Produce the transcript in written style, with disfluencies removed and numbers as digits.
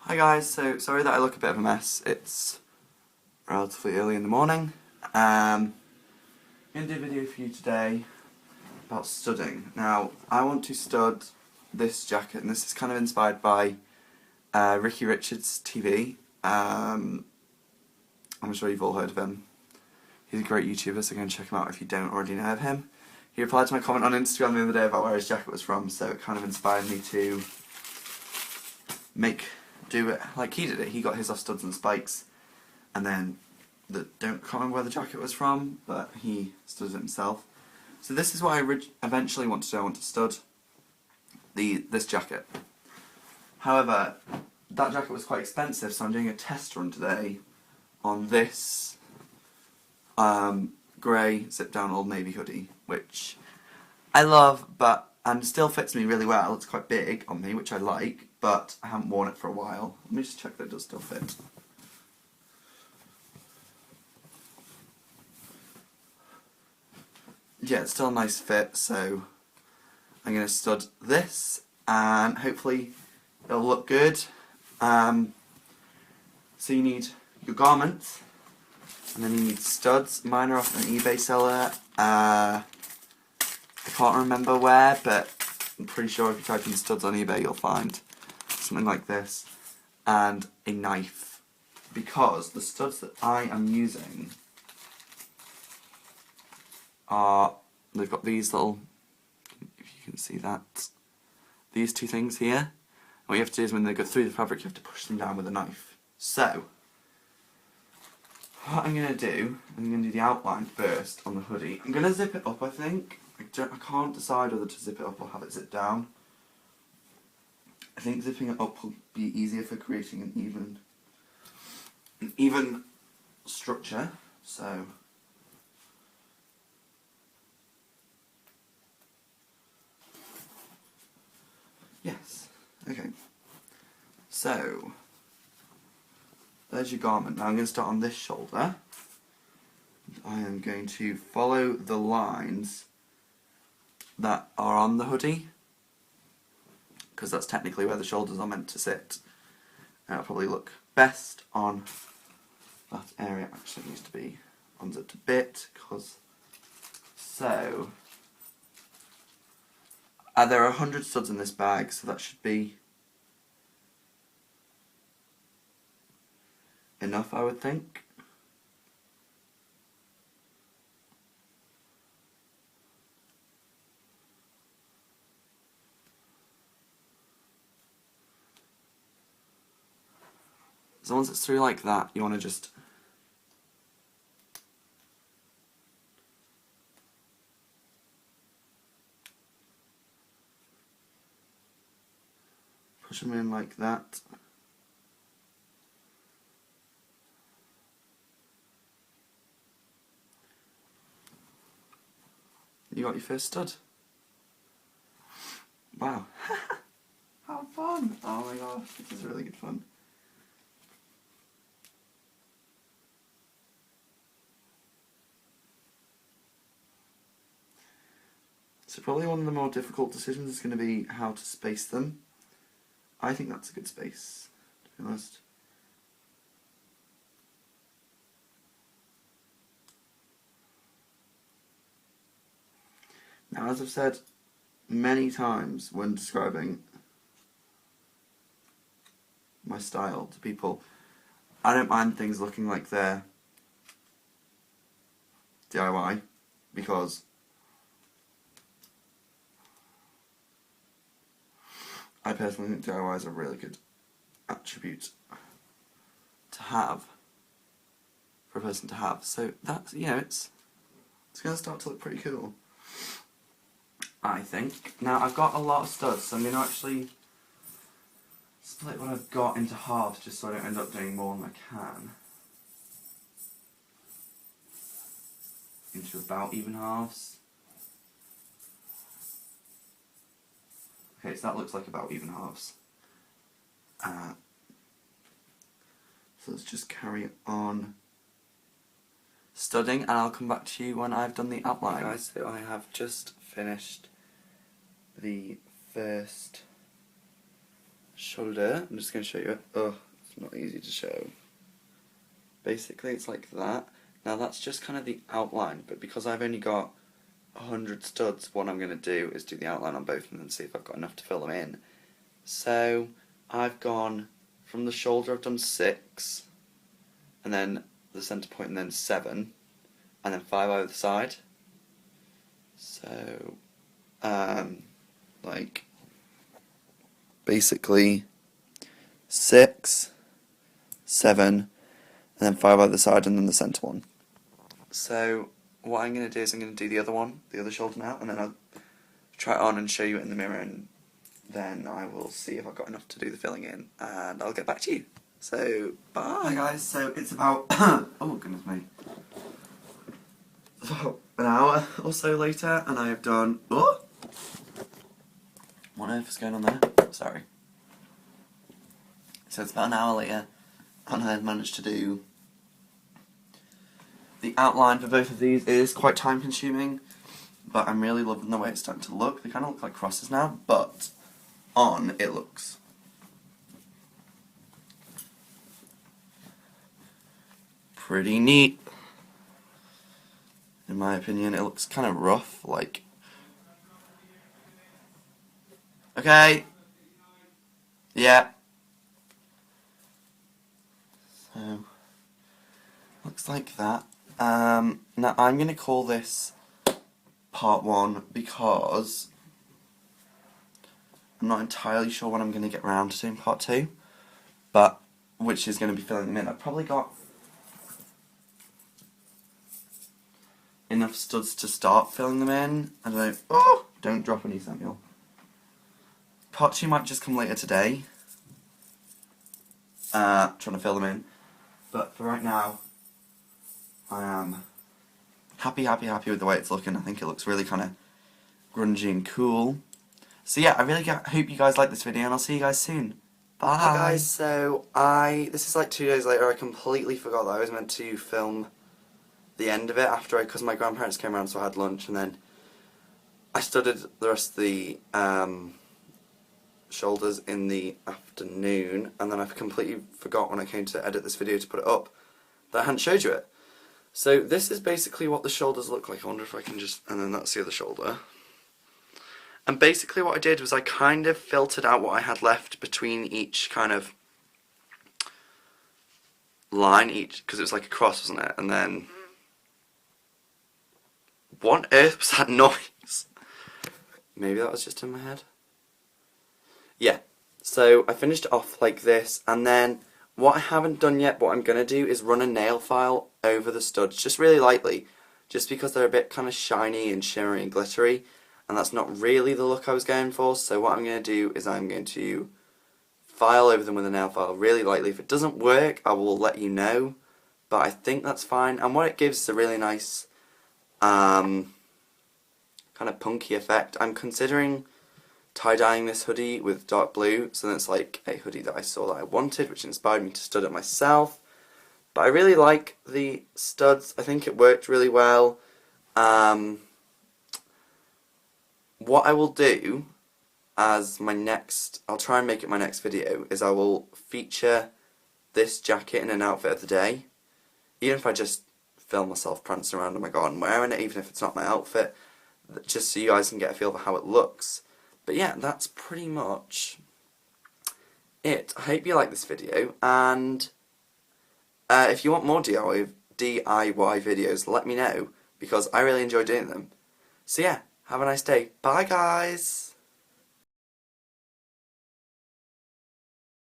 Hi guys, so sorry that I look a bit of a mess. It's relatively early in the morning. I'm going to do a video for you today about studding. Now, I want to stud this jacket, and this is kind of inspired by Ricky Richards TV. I'm sure you've all heard of him. He's a great YouTuber, so go and check him out if you don't already know of him. He replied to my comment on Instagram the other day about where his jacket was from, so it kind of inspired me to do it like he did it. He got his off Studs and Spikes, and then can't remember where the jacket was from, but he studded it himself. So this is what I eventually want to do. I want to stud this jacket. However, that jacket was quite expensive, so I'm doing a test run today on this grey zip-down Old Navy hoodie, which I love, and still fits me really well. It's quite big on me, which I like, but I haven't worn it for a while. Let me just check that it does still fit. Yeah, it's still a nice fit, so I'm going to stud this, and hopefully it'll look good. So you need your garments, and then you need studs. Mine are off an eBay seller. I can't remember where, but I'm pretty sure if you type in studs on eBay you'll find something like this, and a knife, because the studs that I am using they've got these little, if you can see that, these two things here, and what you have to do is when they go through the fabric you have to push them down with a knife. So what I'm going to do, I'm going to do the outline first on the hoodie. I'm going to zip it up, I think. I can't decide whether to zip it up or have it zip down. I think zipping it up will be easier for creating an even structure. So yes, okay. So there's your garment. Now I'm going to start on this shoulder. I am going to follow the lines that are on the hoodie, because that's technically where the shoulders are meant to sit. And it'll probably look best on that area. Actually needs to be unzipped a bit, because so there are 100 studs in this bag, so that should be enough, I would think. So once it's through like that, you want to just push them in like that. You got your first stud. Wow. How fun! Oh my gosh, this is really good fun. So probably one of the more difficult decisions is going to be how to space them. I think that's a good space, to be honest. Now, as I've said many times when describing my style to people, I don't mind things looking like they're DIY, because I personally think DIY is a really good attribute to have, for a person to have. So that's, it's going to start to look pretty cool, I think. Now I've got a lot of studs, so I'm going to actually split what I've got into halves just so I don't end up doing more than I can. Into about even halves. Okay, so that looks like about even halves. So let's just carry on studying, and I'll come back to you when I've done the outline. Okay, guys, so I have just finished the first shoulder. I'm just going to show you it. Oh, it's not easy to show. Basically, it's like that. Now that's just kind of the outline, but because I've only got 100 studs, what I'm going to do is do the outline on both of them and see if I've got enough to fill them in. So I've gone from the shoulder, I've done 6, and then the centre point, and then 7, and then 5 over the side. So, like, basically 6, 7, and then 5 over the side, and then the centre one. So what I'm going to do is I'm going to do the other one, the other shoulder now, and then I'll try it on and show you it in the mirror, and then I will see if I've got enough to do the filling in, and I'll get back to you. So, bye! Hi guys, so it's about, oh goodness me, so, an hour or so later, and I have done, oh! What on earth is going on there? Sorry. So it's about an hour later, and I have managed to do the outline for both of these. It is quite time consuming, but I'm really loving the way it's starting to look. They kind of look like crosses now, but on it looks pretty neat. In my opinion, it looks kind of rough, like... Okay. Yeah. So, looks like that. Now I'm going to call this part 1 because I'm not entirely sure when I'm going to get round to doing part 2, but which is going to be filling them in. I've probably got enough studs to start filling them in. I don't know. Oh! Don't drop any, Samuel. Part 2 might just come later today. Trying to fill them in. But for right now, I am happy with the way it's looking. I think it looks really kind of grungy and cool. So yeah, I really hope you guys like this video, and I'll see you guys soon. Bye! Hi guys, so this is like 2 days later. I completely forgot that I was meant to film the end of it after because my grandparents came around, so I had lunch, and then I studied the rest of the shoulders in the afternoon, and then I completely forgot when I came to edit this video to put it up that I hadn't showed you it. So this is basically what the shoulders look like. I wonder if I can just... and then that's the other shoulder. And basically what I did was I kind of filtered out what I had left between each kind of line, because it was like a cross, wasn't it? And then... what on earth was that noise? Maybe that was just in my head. Yeah, so I finished it off like this, and then what I haven't done yet, what I'm going to do is run a nail file over the studs, just really lightly, just because they're a bit kind of shiny and shimmery and glittery, and that's not really the look I was going for. So what I'm going to do is I'm going to file over them with a nail file really lightly. If it doesn't work, I will let you know, but I think that's fine, and what it gives is a really nice kind of punky effect. I'm considering tie-dyeing this hoodie with dark blue, so that's like a hoodie that I saw that I wanted, which inspired me to stud it myself. But I really like the studs. I think it worked really well. What I will do as my next, I'll try and make it my next video, is I will feature this jacket in an outfit of the day. Even if I just film myself prancing around in my garden wearing it, even if it's not my outfit, just so you guys can get a feel for how it looks. But yeah, that's pretty much it. I hope you like this video, and if you want more DIY videos, let me know, because I really enjoy doing them. So yeah, have a nice day. Bye guys!